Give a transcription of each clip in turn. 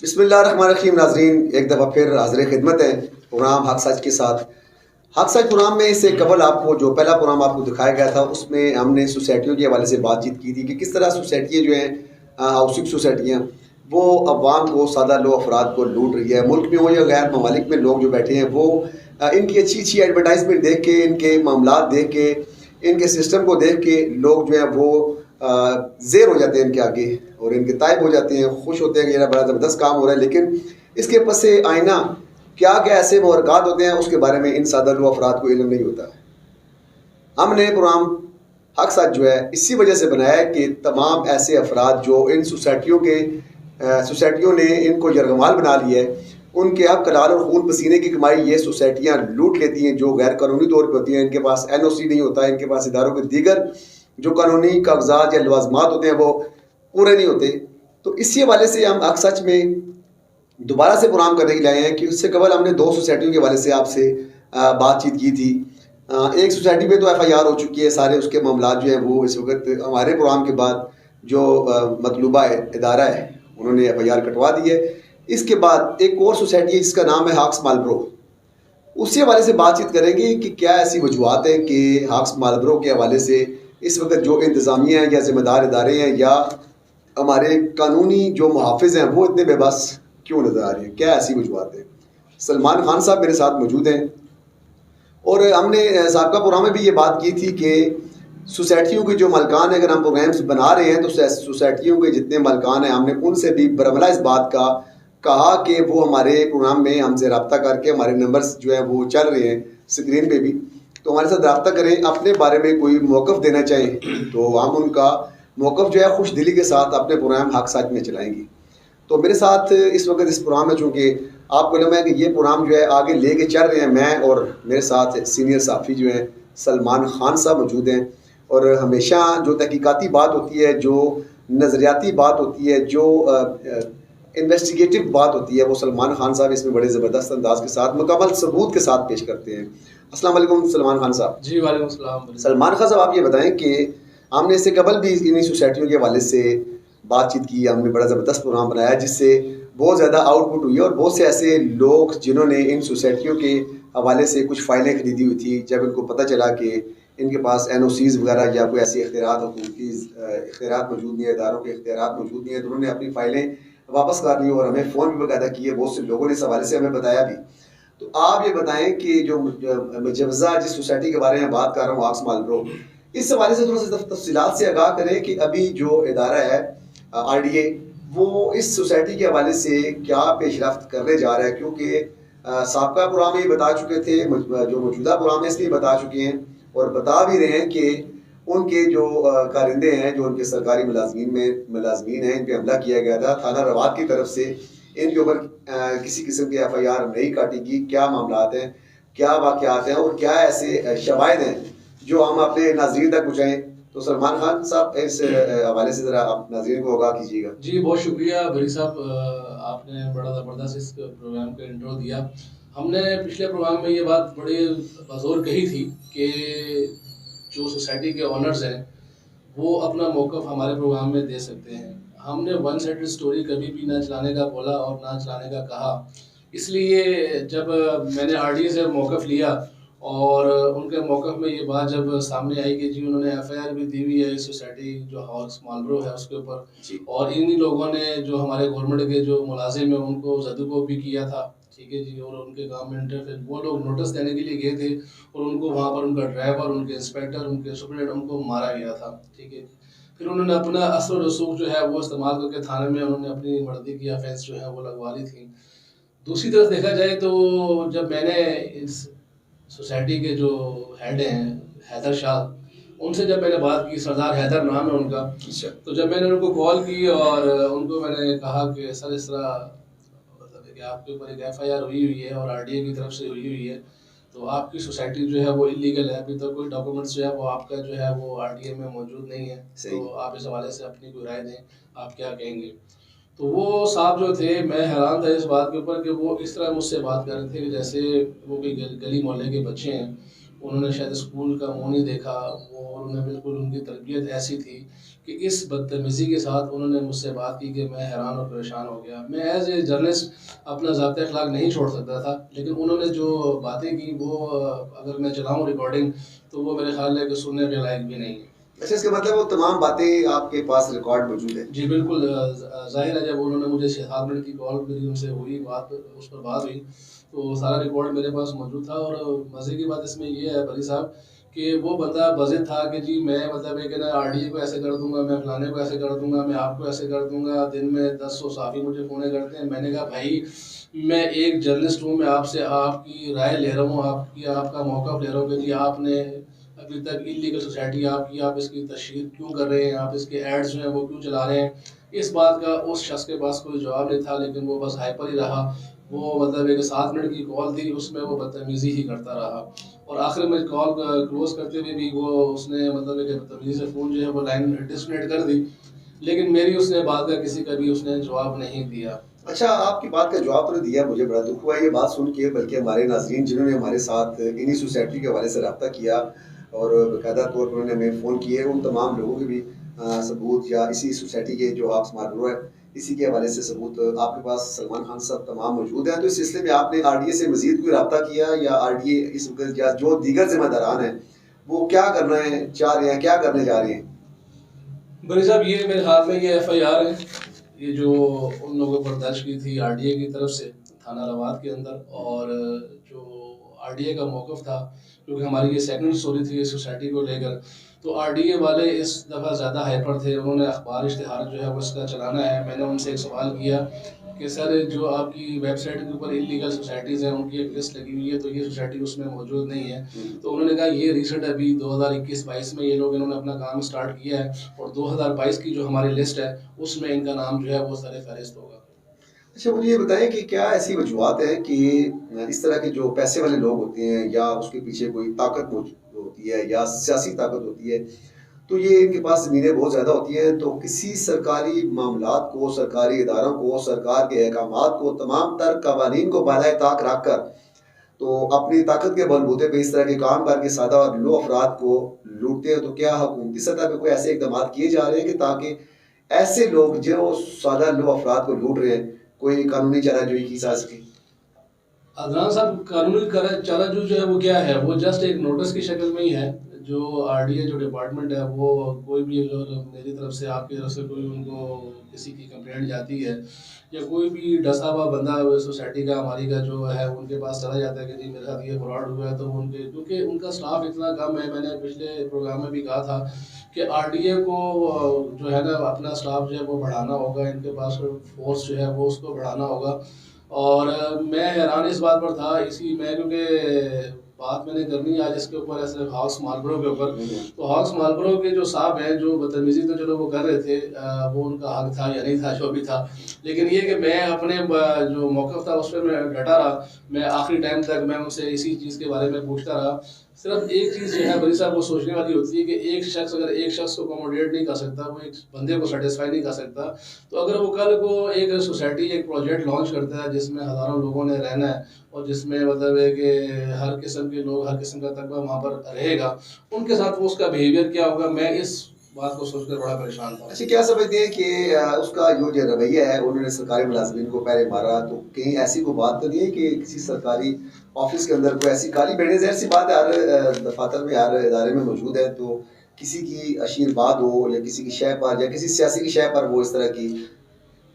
بسم اللہ الرحمن الرحیم. ناظرین، ایک دفعہ پھر حاضر خدمت ہے پروگرام حق سچ کے ساتھ. حق سچ پروگرام میں اس سے قبل آپ کو جو پہلا پروگرام آپ کو دکھایا گیا تھا اس میں ہم نے سوسائٹیوں کے حوالے سے بات چیت کی تھی کہ کس طرح سوسائٹیاں جو ہیں ہاؤسنگ سوسائٹیاں وہ عوام کو، سادہ لو افراد کو لوٹ رہی ہے. ملک میں ہو یا غیر ممالک میں لوگ جو بیٹھے ہیں وہ ان کی اچھی اچھی ایڈورٹائزمنٹ دیکھ کے، ان کے معاملات دیکھ کے، ان کے سسٹم کو دیکھ کے لوگ جو ہیں وہ زیر ہو جاتے ہیں ان کے آگے اور ان کے تائب ہو جاتے ہیں، خوش ہوتے ہیں کہ یہ بڑا زبردست کام ہو رہا ہے. لیکن اس کے پس آئینہ کیا کیا ایسے محرکات ہوتے ہیں اس کے بارے میں ان سادہ لو افراد کو علم نہیں ہوتا ہے. ہم نے پروگرام حق سچ جو ہے اسی وجہ سے بنایا ہے کہ تمام ایسے افراد جو ان سوسائٹیوں نے ان کو یرغمال بنا لیا ہے، ان کے حق حلال اور خون پسینے کی کمائی یہ سوسائٹیاں لوٹ لیتی ہیں جو غیر قانونی طور پہ ہوتی ہیں. ان کے پاس NOC نہیں ہوتا، ان کے پاس اداروں کے دیگر جو قانونی کاغذات یا لوازمات ہوتے ہیں وہ پورے نہیں ہوتے. تو اسی حوالے سے ہم حق سچ میں دوبارہ سے پروگرام کرنے کے لیے آئے ہیں کہ اس سے قبل ہم نے 2 سوسائٹیوں کے حوالے سے آپ سے بات چیت کی تھی. ایک سوسائٹی پہ تو FIR ہو چکی ہے، سارے اس کے معاملات جو ہیں وہ اس وقت ہمارے پروگرام کے بعد جو مطلوبہ ادارہ ہے انہوں نے FIR کٹوا دی ہے. اس کے بعد ایک اور سوسائٹی ہے جس کا نام ہے ہاکس مالبرو. اسی حوالے سے بات چیت کریں گے کہ کیا ایسی وجوہات ہیں کہ ہاکس مالبرو کے حوالے سے اس وقت جو انتظامیہ ہیں یا ذمہ دار ادارے ہیں یا ہمارے قانونی جو محافظ ہیں وہ اتنے بے بس کیوں نظر آ رہے ہیں، کیا ایسی وجوہات ہیں. سلمان خان صاحب میرے ساتھ موجود ہیں اور ہم نے سابقہ پروگرام میں بھی یہ بات کی تھی کہ سوسائٹیوں کے جو مالکان ہیں، اگر ہم پروگرامس بنا رہے ہیں تو سوسائٹیوں کے جتنے مالکان ہیں ہم نے ان سے بھی برملہ اس بات کا کہا کہ وہ ہمارے پروگرام میں ہم سے رابطہ کر کے، ہمارے نمبرز جو ہیں وہ چل رہے ہیں اسکرین پہ بھی، تو ہمارے ساتھ رابطہ کریں. اپنے بارے میں کوئی موقف دینا چاہیں تو ہم ان کا موقف جو ہے خوش دلی کے ساتھ اپنے پروگرام حق سچ میں چلائیں گے. تو میرے ساتھ اس وقت اس پروگرام میں چونکہ آپ کو علم ہے کہ یہ پروگرام جو ہے آگے لے کے چل رہے ہیں، میں اور میرے ساتھ سینئر صحافی جو ہیں سلمان خان صاحب موجود ہیں. اور ہمیشہ جو تحقیقاتی بات ہوتی ہے، جو نظریاتی بات ہوتی ہے، جو انویسٹیگیٹو بات ہوتی ہے، وہ سلمان خان صاحب اس میں بڑے زبردست انداز کے ساتھ مکمل ثبوت کے ساتھ پیش کرتے ہیں. السلام علیکم سلمان خان صاحب. جی وعلیکم السلام. سلمان خان صاحب، آپ یہ بتائیں کہ ہم نے اس سے قبل بھی انہیں سوسائٹیوں کے حوالے سے بات چیت کی، ہم نے بڑا زبردست پروگرام بنایا جس سے بہت زیادہ آؤٹ پٹ ہوئی ہے اور بہت سے ایسے لوگ جنہوں نے ان سوسائٹیوں کے حوالے سے کچھ فائلیں خریدی ہوئی تھی، جب ان کو پتہ چلا کہ ان کے پاس NOCs وغیرہ یا کوئی ایسی اختیارات، حکومتی اختیارات موجود نہیں ہے، اداروں کے اختیارات موجود نہیں ہیں، تو انہوں نے اپنی فائلیں واپس کر لی اور ہمیں فون بھی باقاعدہ کیے. بہت سے لوگوں نے اس حوالے سے ہمیں بتایا بھی. تو آپ یہ بتائیں کہ جو مجوزہ جس سوسائٹی کے بارے میں بات کر رہا ہوں ہاکس مالبرو، اس حوالے سے تھوڑا سا تفصیلات سے آگاہ کریں کہ ابھی جو ادارہ ہے RDA وہ اس سوسائٹی کے حوالے سے کیا پیش رفت کرنے جا رہا ہے. کیونکہ سابقہ پروگرام میں یہ بتا چکے تھے، جو موجودہ پروگرام ہے اس میں بتا چکے ہیں اور بتا بھی رہے ہیں کہ ان کے جو کارندے ہیں، جو ان کے سرکاری ملازمین ہیں، ان پہ حملہ کیا گیا تھا تھانہ رواد کی طرف سے. ان کے اوپر کسی قسم کی FIR نہیں کاٹی گی. کیا معاملات ہیں، کیا واقعات ہیں اور کیا ایسے شواہد ہیں جو ہم اپنے ناظرین تک پہنچائیں. تو سلمان خان صاحب اس حوالے سے ذرا آپ ناظرین کو آگاہ کیجیے گا. جی بہت شکریہ بری صاحب، آپ نے بڑا زبردست اس پروگرام کا انٹرو دیا. ہم نے پچھلے پروگرام میں یہ بات بڑی بزور کہی تھی کہ جو سوسائٹی کے آنرز ہیں وہ اپنا موقف ہمارے پروگرام میں دے سکتے ہیں. ہم نے ون سائڈڈ اسٹوری کبھی بھی نہ چلانے کا بولا اور نہ چلانے کا کہا. اس لیے جب میں نے RDA سے موقف لیا اور ان کے موقف میں یہ بات جب سامنے آئی کہ جی انہوں نے FIR بھی دی ہوئی ہے سوسائٹی جو ہاکس مالبرو ہے اس کے اوپر، اور انہی لوگوں نے جو ہمارے گورنمنٹ کے جو ملازم ہیں ان کو زدو بھی کیا تھا، ٹھیک ہے جی، اور ان کے کام میں انٹرفیئر، وہ لوگ نوٹس دینے کے لیے گئے تھے اور ان کو وہاں پر ان کا ڈرائیور، ان کے انسپیکٹر، ان کے سپرڈنٹ، ان کو مارا گیا تھا. ٹھیک ہے، پھر انہوں نے اپنا اثر و رسوخ جو ہے وہ استعمال کر کے تھانے میں انہوں نے اپنی مردی کی افینس جو ہے وہ لگوا لی تھی. دوسری طرف دیکھا جائے تو جب میں نے اس سوسائٹی کے جو ہیڈ ہیں حیدر شاہ، ان سے جب میں نے بات کی، سردار حیدر نام ہے ان کا، تو جب میں نے ان کو کال کی اور ان کو میں نے کہا کہ سر اس طرح مطلب کہ آپ کے اوپر ایک FIR ہوئی ہے اور RDA کی طرف سے ہوئی ہے، تو آپ کی سوسائٹی جو ہے وہ انلیگل ہے، ابھی تک کوئی ڈاکومنٹس جو ہے وہ آپ کا جو ہے وہ RDA میں موجود نہیں ہے. تو آپ اس حوالے سے اپنی کوئی رائے دیں، آپ کیا کہیں گے. تو وہ صاحب جو تھے، میں حیران تھا اس بات کے اوپر کہ وہ اس طرح مجھ سے بات کر رہے تھے کہ جیسے وہ کوئی گلی محلے کے بچے ہیں انہوں نے شاید اسکول کا منہ نہیں دیکھا، وہ انہوں نے بالکل ان کی تربیت ایسی تھی کہ اس بدتمیزی کے ساتھ انہوں نے مجھ سے بات کی کہ میں حیران اور پریشان ہو گیا. میں ایز اے جرنلسٹ اپنا ضابطۂ اخلاق نہیں چھوڑ سکتا تھا، لیکن انہوں نے جو باتیں کی وہ اگر میں چلاؤں ریکارڈنگ تو وہ میرے خیال ہے کہ سننے کے لائق بھی نہیں ہے. اچھا، اس کا مطلب وہ تمام باتیں آپ کے پاس ریکارڈ موجود ہے؟ جی بالکل. ظاہر ہے جب انہوں نے مجھے 7 منٹ کی کال میری ان سے ہوئی، بات اس پر بات ہوئی تو سارا ریکارڈ میرے پاس موجود تھا. اور مزے کی بات اس میں یہ ہے بھری صاحب کہ وہ بندہ بزد تھا کہ جی میں مطلب ہے کہ نا آر ڈی اے کو ایسے کر دوں گا، میں فلانے کو ایسے کر دوں گا، میں آپ کو ایسے کر دوں گا. دن میں 10 صحافی مجھے فونے کرتے ہیں. میں نے کہا بھائی میں ایک جرنلسٹ ہوں، میں آپ سے آپ کی رائے لے رہا ہوں، آپ کا موقف لے رہا ہوں کہ جی آپ نے ابھی تک انلیگل سوسائٹی آپ کی، آپ اس کی تشہیر کیوں کر رہے ہیں، آپ اس کے ایڈز جو ہیں وہ کیوں چلا رہے ہیں. اس بات کا اس شخص کے پاس کوئی جواب نہیں تھا، لیکن وہ بس ہائپر ہی رہا. وہ مطلب ایک 7 منٹ کی کال تھی، اس میں وہ بدتمیزی ہی کرتا رہا. اور آخر میں کال کلوز کرتے ہوئے بھی وہ اس نے مطلب ایک بدتمیزی سے فون جو ہے وہ لائن ڈسکنیکٹ کر دی، لیکن میری اس نے بات کا کسی کا بھی اس نے جواب نہیں دیا. اچھا، آپ کی بات کا جواب تو نہیں دیا، مجھے بڑا دکھ ہوا یہ بات سن کے. بلکہ ہمارے ناظرین جنہوں نے ہمارے ساتھ انہی سوسائٹی کے حوالے سے رابطہ کیا اور باقاعدہ طور پر انہوں نے ہمیں فون کیے، ان تمام لوگوں کے بھی ثبوت یا اسی سوسائٹی کے جو ہاکس ماربرو ہے اسی کے حوالے سے ثبوت آپ کے پاس سلمان خان صاحب تمام موجود ہیں. تو اس سلسلے میں آپ نے آر ڈی اے سے مزید کوئی رابطہ کیا یا آر ڈی اے اس وقت یا جو دیگر ذمہ داران ہیں وہ کیا کرنا ہے چاہ رہے ہیں، کیا کرنے جا رہے ہیں؟ بھری صاحب یہ میرے ہاتھ میں یہ ایف آئی آر ہے، یہ جو ان لوگوں پر درج کی تھی آر ڈی اے کی طرف سے تھانہ رواد کے اندر. اور جو آر ڈی اے کا موقف تھا، کیونکہ ہماری یہ سیکنڈ سٹوری تھی اس سوسائٹی کو لے کر، تو آر ڈی اے والے اس دفعہ زیادہ ہائپر تھے. انہوں نے اخبار اشتہار جو ہے وہ اس کا چلانا ہے. میں نے ان سے ایک سوال کیا کہ سر جو آپ کی ویب سائٹ کے اوپر انلیگل سوسائٹیز ہیں ان کی ایک لسٹ لگی ہوئی ہے، تو یہ سوسائٹی اس میں موجود نہیں ہے. تو انہوں نے کہا یہ ریسنٹ ابھی 2021-22 میں یہ لوگ انہوں نے اپنا کام سٹارٹ کیا ہے، اور 2022 کی جو ہماری لسٹ ہے اس میں ان کا نام جو ہے وہ سر فہرست ہوگا. اچھا، مجھے یہ بتائیں کہ کیا ایسی وجوہات ہیں کہ اس طرح کے جو پیسے والے لوگ ہوتے ہیں یا اس کے پیچھے کوئی طاقت ہوتی ہے یا سیاسی طاقت ہوتی ہے، تو یہ ان کے پاس زمینیں بہت زیادہ ہوتی ہیں، تو کسی سرکاری معاملات کو، سرکاری اداروں کو، سرکار کے احکامات کو، تمام تر قوانین کو بالائے طاق رکھ کر تو اپنی طاقت کے بل بوتے پہ اس طرح کے کام کر کے سادہ اور لو افراد کو لوٹتے ہیں. تو کیا حکومتی سطح پہ کوئی ایسے اقدامات کیے جا رہے ہیں کہ تاکہ ایسے لوگ جو سادہ لو افراد کو لوٹ رہے ہیں کوئی قانونی چارہ جوئی کی جا سکے؟ عدنان صاحب قانونی چارہ جو ہے وہ کیا ہے، وہ جسٹ ایک نوٹس کی شکل میں ہی ہے. جو آر ڈی اے جو ڈپارٹمنٹ ہے وہ کوئی بھی اگر میری طرف سے آپ کی طرف سے کوئی ان کو کسی کی کمپلینٹ جاتی ہے یا کوئی بھی ڈسا ہوا بندہ سوسائٹی کا ہماری کا جو ہے ان کے پاس چلا جاتا ہے کہ جی میرے ساتھ یہ فراڈ ہوا ہے، تو ان کے کیونکہ ان کا اسٹاف اتنا کم ہے. میں نے پچھلے پروگرام میں بھی کہا تھا کہ آر ڈی اے کو جو ہے نا اپنا اسٹاف جو ہے وہ بڑھانا ہوگا، ان کے پاس فورس جو ہے وہ اس کو بڑھانا ہوگا. اور میں حیران اس بات پر تھا میں کیونکہ بات میں نے کرنی آج اس کے اوپر ہے صرف ہاکس مارلبورو کے اوپر. تو ہاکس مارلبورو کے جو صاحب ہیں جو بدتمیزی تو چلو وہ کر رہے تھے، وہ ان کا حق تھا یا نہیں تھا جو بھی تھا، لیکن یہ کہ میں اپنے جو موقف تھا اس پہ میں ڈٹا رہا. میں آخری ٹائم تک میں ان سے اسی چیز کے بارے میں پوچھتا رہا. صرف ایک چیز جو ہے بھری صاحب وہ سوچنے والی ہوتی ہے کہ ایک شخص اگر ایک شخص کو اکوموڈیٹ نہیں کر سکتا، وہ ایک بندے کو سیٹسفائی نہیں کر سکتا، تو اگر وہ کل کو ایک سوسائٹی ایک پروجیکٹ لانچ کرتا ہے جس میں ہزاروں لوگوں نے رہنا ہے اور جس میں مطلب ہے کہ ہر قسم کے لوگ، ہر قسم کا طبقہ وہاں پر رہے گا، ان کے ساتھ وہ اس کا بیہیویئر کیا ہوگا، میں اس بات کو سوچ کر بڑا پریشان تھا. اچھا، کیا سمجھتے ہیں کہ اس کا جو رویہ ہے انہوں نے سرکاری ملازمین کو پہلے مارا، تو کہیں ایسی کوئی بات تو نہیں ہے کہ کسی سرکاری آفس کے اندر کوئی ایسی کالی بیڑے؟ ظاہر سی بات ہے ہر دفاتر میں ہر ادارے میں موجود ہے، تو کسی کی اشیر بات ہو یا کسی کی شے پر یا کسی سیاسی کی شے پر وہ اس طرح کی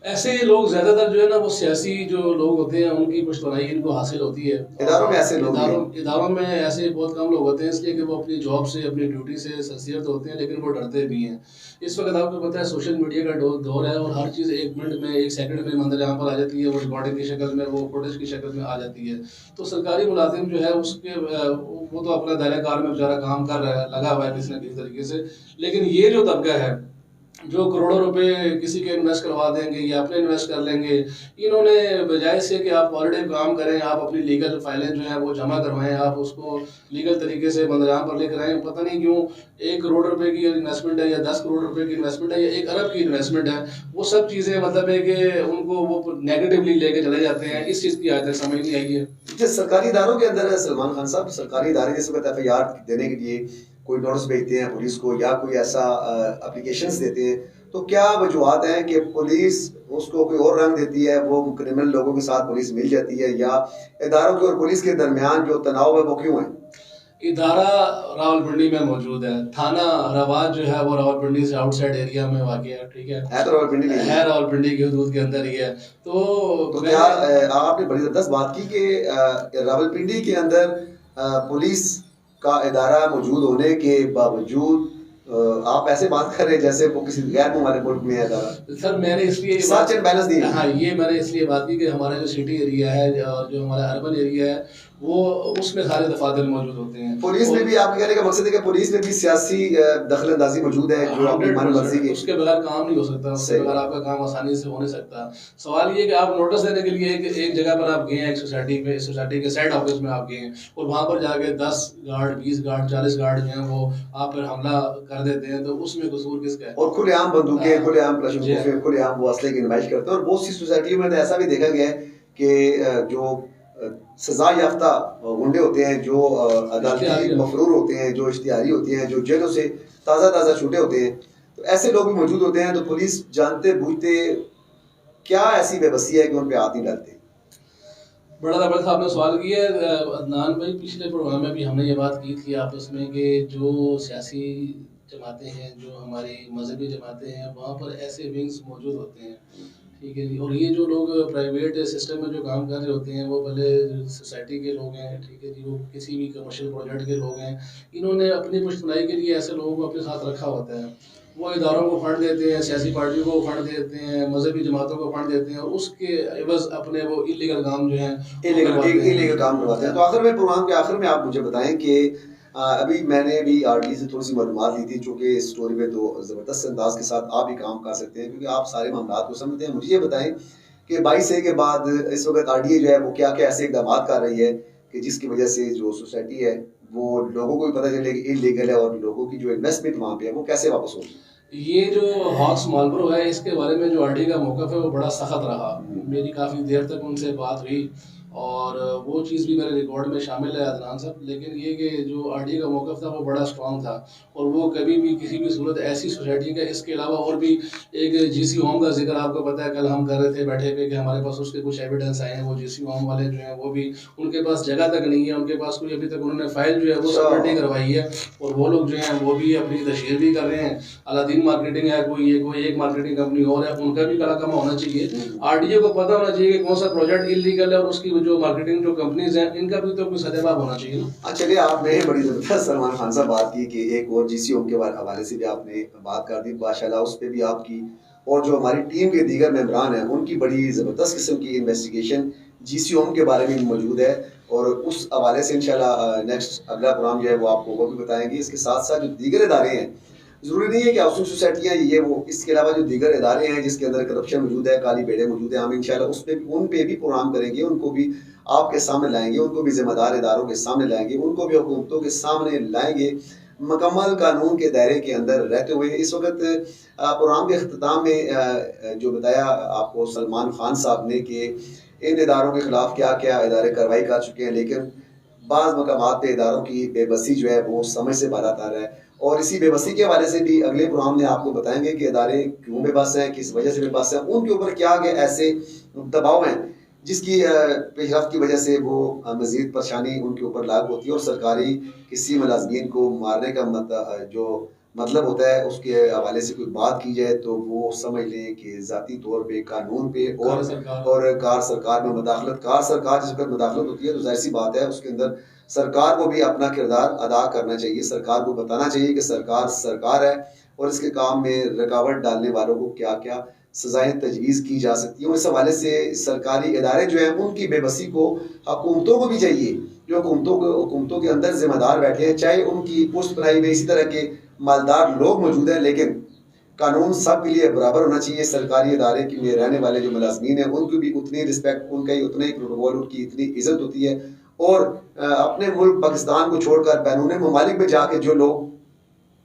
ایسے لوگ زیادہ تر جو ہے نا وہ سیاسی جو لوگ ہوتے ہیں ان کی پشتوانائی ان کو حاصل ہوتی ہے. اداروں میں ایسے لوگ اداروں میں ایسے بہت کم لوگ ہوتے ہیں، اس لیے کہ وہ اپنی جاب سے، اپنی ڈیوٹی سے سنسیئر ہوتے ہیں لیکن وہ ڈرتے بھی ہیں. اس وقت آپ کو پتہ ہے سوشل میڈیا کا دور ہے اور ہر چیز 1 منٹ میں 1 سیکنڈ میں منظر عام پر آ جاتی ہے، وہ ریکارڈنگ کی شکل میں، وہ فوٹیج کی شکل میں آ جاتی ہے. تو سرکاری ملازم جو ہے اس کے وہ تو اپنا دائرہ کار میں بیچارہ کام کر رہا ہے، لگا ہوا ہے کسی نہ کسی طریقے سے. لیکن یہ جو طبقہ ہے جو کروڑوں روپے کسی کے انویسٹ کروا دیں گے یا اپنے انویسٹ کر لیں گے. انہوں نے بجائے سے کہ آپ آلریڈی کام کریں, آپ اپنی لیگل فائلیں جو ہیں وہ جمع کروائیں, آپ اس کو لیگل طریقے سے بندرگاہ پر لے کر آئیں. پتہ نہیں کیوں 1 کروڑ روپے کی انویسٹمنٹ ہے یا 10 کروڑ روپے کی انویسٹمنٹ ہے یا 1 ارب کی انویسٹمنٹ ہے, وہ سب چیزیں مطلب ہے کہ ان کو وہ نیگیٹولی لے کے چلے جاتے ہیں. اس چیز کی آج تک سمجھ نہیں آئی ہے. جس سرکاری اداروں کے اندر سلمان خان صاحب, سرکاری ادارے جس وقت FIR دینے کے لیے کوئی نوٹس بھیجتے ہیں پولیس کو یا کوئی ایسا اپلیکیشنز دیتے ہیں, تو کیا وجوہات ہیں کہ پولیس اس کو کوئی اور رنگ دیتی ہے, وہ کرمنل لوگوں کے ساتھ پولیس مل جاتی ہے, یا اداروں کے اور پولیس کے درمیان جو تناؤ ہے وہ کیوں ہے؟ ادارہ راولپنڈی میں موجود ہے, تھانہ رواج جو ہے وہ راولپنڈی سے آؤٹ سائڈ ایریا میں واقع ہے. ٹھیک ہے, تو راولپنڈی نہیں ہے, راولپنڈی کی حدود کے اندر ہی ہے. تو کیا آپ نے بڑی زبردست بات کی کہ راولپنڈی کے اندر پولیس کا ادارہ موجود ہونے کے باوجود آپ ایسے بات کر رہے ہیں جیسے وہ کسی غیر ممالک ملک میں ہے ادارہ. سر میں نے اس لیے سچ اینڈ بیلنس نہیں. ہاں, یہ میں نے اس لیے بات کی کہ ہمارا جو سٹی ایریا ہے اور جو ہمارا اربن ایریا ہے وہ اس میں سارے دفاتر موجود ہوتے ہیں. پولیس میں بھی آپ کہنے کا مقصد ہے کہ پولیس میں بھی سیاسی دخل اندازی موجود ہے جو اپنی من مرضی کی, اس کے بغیر کام نہیں ہو سکتا, اس کے بغیر آپ کا کام آسانی سے ہو نہیں سکتا. سوال یہ کہ آپ نوٹس دینے کے لیے ایک جگہ پر آپ گئے ہیں, ایک سوسائٹی کے سائڈ آفس میں آپ گئے ہیں, اور وہاں پر جا کے 10 گارڈ 20 گارڈ 40 گارڈ جو ہیں وہ آپ پر حملہ کر دیتے ہیں, تو اس میں قصور کس کا ہے؟ اور کھلے عام بندوقیں, کھلے عام کلاشنکوف, کھلے عام وہ اسلحے کی نمائش کرتے ہیں. اور بہت سی سوسائٹیوں میں ایسا بھی دیکھا گیا ہے کہ جو سزا یافتہ گنڈے ہوتے ہیں, جو عدالتی مفرور ہوتے ہیں, جو اشتہاری ہوتے ہیں, جو جیلوں سے تازہ چھوٹے ہوتے ہیں, تو ایسے لوگ بھی موجود ہوتے ہیں. تو پولیس جانتے بوجھتے کیا ایسی بے بسی ہے کہ ان پہ ہاتھ نہیں ڈالتے؟ بڑا زبردست آپ نے سوال کیا ہے عدنان بھائی. پچھلے پروگرام میں بھی ہم نے یہ بات کی تھی آپس میں کہ جو سیاسی جماعتیں ہیں, جو ہماری مذہبی جماعتیں ہیں, وہاں پر ایسے ونگز موجود ہوتے ہیں. ٹھیک ہے جی, اور یہ جو لوگ پرائیویٹ سسٹم میں جو کام کر رہے ہوتے ہیں وہ بھلے سوسائٹی کے لوگ ہیں, ٹھیک ہے جی, وہ کسی بھی کمرشل پروجیکٹ کے لوگ ہیں, انہوں نے اپنی پشت پناہی کے لیے ایسے لوگوں کو اپنے ساتھ رکھا ہوتا ہے. وہ اداروں کو فنڈ دیتے ہیں, سیاسی پارٹیوں کو فنڈ دیتے ہیں, مذہبی جماعتوں کو فنڈ دیتے ہیں, اور اس کے عوض اپنے وہ انلیگل کام جو ہیں انلیگل کام کرواتے ہیں. تو آخر میں پروگرام کے آخر میں آپ مجھے بتائیں کہ ابھی میں نے بھی RD سے تھوڑی سی معلومات لی تھی, چونکہ اس اسٹوری میں تو زبردست انداز کے ساتھ آپ بھی کام کر سکتے ہیں کیونکہ آپ سارے معاملات کو سمجھتے ہیں. مجھے یہ بتائیں کہ 22 کے بعد اس وقت RDA جو ہے وہ کیا کیا ایسے اقدامات کر رہی ہے کہ جس کی وجہ سے جو سوسائٹی ہے وہ لوگوں کو بھی پتہ چلے کہ انلیگل ہے, اور لوگوں کی جو انویسٹمنٹ وہاں پہ ہے وہ کیسے واپس ہوگی. یہ جو ہاکس مالبرو ہے, اس کے بارے میں جو RDA کا موقف ہے وہ بڑا سخت رہا. میری کافی دیر تک ان سے بات ہوئی اور وہ چیز بھی میرے ریکارڈ میں شامل ہے عدنان صاحب. لیکن یہ کہ جو RDA کا موقف تھا وہ بڑا اسٹرانگ تھا, اور وہ کبھی بھی کسی بھی صورت ایسی سوسائٹی کا, اس کے علاوہ اور بھی ایک GC ہوم کا ذکر آپ کو پتہ ہے, کل ہم کر رہے تھے بیٹھے ہوئے کہ ہمارے پاس اس کے کچھ ایویڈنس آئے ہیں. وہ GC ہوم والے جو ہیں وہ بھی ان کے پاس جگہ تک نہیں ہے, ان کے پاس کوئی ابھی تک انہوں نے فائل جو ہے وہ سبمٹ نہیں کروائی ہے, اور وہ لوگ جو ہیں وہ بھی اپنی تشہیر بھی کر رہے ہیں. الدین مارکیٹنگ ہے, کوئی ایک مارکیٹنگ کمپنی اور ہے, ان کا بھی کڑا کما ہونا چاہیے. RDA کو پتہ ہونا چاہیے کہ کون سا پروجیکٹ انلیگل ہے, اور اس کی جو مارکیٹنگ جو کمپنیز ہیں ان کا بھی تو کوئی سدے باب ہونا چاہیے. چلیے, آپ نے بڑی زبردست سلمان خان صاحب بات کی کہ ایک اور GC ہوم کے حوالے سے بھی آپ نے بات کر دی. ماشاءاللہ اس پہ بھی آپ کی اور جو ہماری ٹیم کے دیگر ممبران ہیں ان کی بڑی زبردست قسم کی انویسٹیگیشن GC ہوم کے بارے میں موجود ہے, اور اس حوالے سے انشاءاللہ نیکسٹ اگلا پروگرام جو ہے وہ آپ کو وہ بھی بتائیں گے. اس کے ساتھ ساتھ جو دیگر ادارے ہیں, ضروری نہیں ہے کہ ہاؤسنگ سوسائٹیاں یہ وہ, اس کے علاوہ جو دیگر ادارے ہیں جس کے اندر کرپشن موجود ہے, کالی بیڑے موجود ہیں, ہم انشاءاللہ ان پہ بھی پروگرام کریں گے, ان کو بھی آپ کے سامنے لائیں گے, ان کو بھی ذمہ دار اداروں کے سامنے لائیں گے, ان کو بھی حکومتوں کے سامنے لائیں گے, مکمل قانون کے دائرے کے اندر رہتے ہوئے. اس وقت پروگرام کے اختتام میں جو بتایا آپ کو سلمان خان صاحب نے کہ ان اداروں کے خلاف کیا کیا ادارے کارروائی کر چکے ہیں, لیکن بعض مقامات پہ اداروں کی بے بسی جو ہے وہ سمجھ سے بالا تر ہے, اور اسی بے بسی کے حوالے سے بھی اگلے پروگرام میں آپ کو بتائیں گے کہ ادارے کیوں بے بس ہیں, کس وجہ سے بے بس ہیں, ان کے اوپر کیا کیا ایسے دباؤ ہیں جس کی پیش رفت کی وجہ سے وہ مزید پریشانی ان کے اوپر لاگو ہوتی ہے, اور سرکاری کسی ملازمین کو مارنے کا جو مطلب ہوتا ہے اس کے حوالے سے کوئی بات کی جائے تو وہ سمجھ لیں کہ ذاتی طور پہ قانون پہ اور کار سرکار میں مداخلت. کار سرکار جس وقت مداخلت ہوتی ہے تو ظاہر سی بات ہے اس کے اندر سرکار کو بھی اپنا کردار ادا کرنا چاہیے, سرکار کو بتانا چاہیے کہ سرکار ہے, اور اس کے کام میں رکاوٹ ڈالنے والوں کو کیا کیا سزائیں تجویز کی جا سکتی ہیں. اس حوالے سے سرکاری ادارے جو ہیں ان کی بے بسی کو حکومتوں کو بھی چاہیے, جو حکومتوں کے اندر ذمہ دار بیٹھے ہیں, چاہے ان کی پشت پناہی میں اسی طرح کے مالدار لوگ موجود ہیں, لیکن قانون سب کے لیے برابر ہونا چاہیے. سرکاری ادارے میں رہنے والے جو ملازمین ہیں ان کی بھی اتنی رسپیکٹ, ان کا ہی اتنا ہی پروٹوکول, ان کی اتنی عزت ہوتی ہے. اور اپنے ملک پاکستان کو چھوڑ کر بیرون ممالک میں جا کے جو لوگ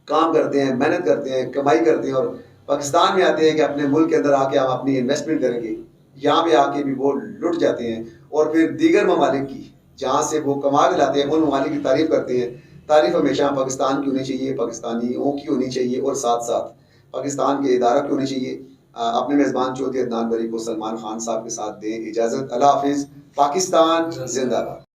کام کرتے ہیں, محنت کرتے ہیں, کمائی کرتے ہیں اور پاکستان میں آتے ہیں کہ اپنے ملک کے اندر آ کے ہم اپنی انویسٹمنٹ کریں گے, یہاں پہ آ کے بھی وہ لٹ جاتے ہیں. اور پھر دیگر ممالک کی جہاں سے وہ کما کے لاتے ہیں ان ممالک کی تعریف کرتے ہیں. تعریف ہمیشہ پاکستان کی ہونی چاہیے, پاکستانیوں کی ہونی چاہیے, اور ساتھ ساتھ پاکستان کے ادارہ کی ہونی چاہیے. اپنے میزبان چودھری عدنان بری کو سلمان خان صاحب کے ساتھ دیں اجازت. اللہ حافظ. پاکستان زندہ باد.